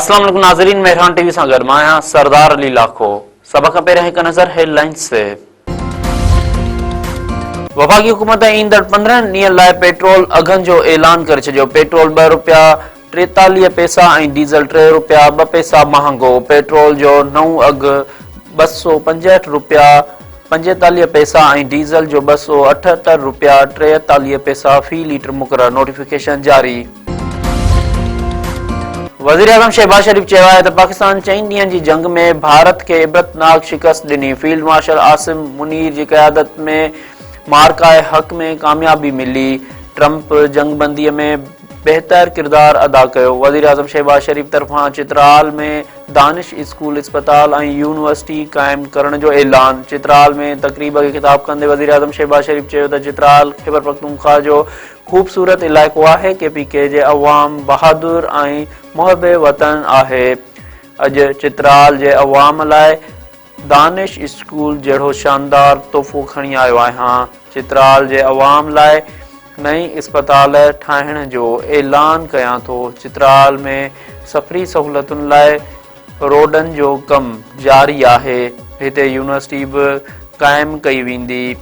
अस्सलाम वालेकुम नाज़रीन, मेहरान टीवी सां गॾु मां आहियां सरदार अली लाखो। सभ खां पहिरियों हिकु नज़र हेडलाइंस ते। वफ़ाक़ी हुकूमत ईंदड़ 15 ॾींहनि लाइ पेट्रोल अघनि जो ऐलान करे छॾियो। पेट्रोल ₹2.43 ऐं डीज़ल ₹3.02 महांगो। पेट्रोल जो नओं अघु ₹265.45 ऐं डीज़ल जो ₹278.43 फ़ी लीटर मुक़ररु। नोटिफिकेशन जारी। वज़ीर आज़म शहबाज शरीफ़ चयो आहे त पाकिस्तान 4 ॾींहनि जी जंग में भारत खे इबरतनाक शिकस्त ॾिनी। फील्ड मार्शल आसिम मुनीर जी क़यादत में मार्काए हक़ में कामयाबी मिली। ट्रंप जंगबंदीअ में बहितर किरदार अदा कयो। वज़ीर आज़म शहबाज शरीफ़ तरफ़ां चित्राल में दानिश स्कूल इस्पताल ऐं यूनिवर्सिटी क़ाइमु करण जो ऐलान। चित्राल में तक़रीब खे ख़िताब कंदे वज़ीर आज़म शहबाज शरीफ़ चयो त चित्राल ख़ैबर पख्तूनख्वा जो ख़ूबसूरत इलाइक़ो आहे। KPK जे अवाम बहादुर ऐं मुहब वतन आहे। अॼु चित्राल जे अवाम लाइ दानिश स्कूल जहिड़ो शानदार तोहफ़ो खणी आयो आहियां। चित्राल जे अवाम लाइ नई इस्पताल ठाहिण जो ऐलान कयां थो। चित्राल में सफ़री सहूलतुनि लाइ रोडनि जो कमु जारी आहे। हिते यूनिवर्सिटी बि क़ाइमु कई वेंदी।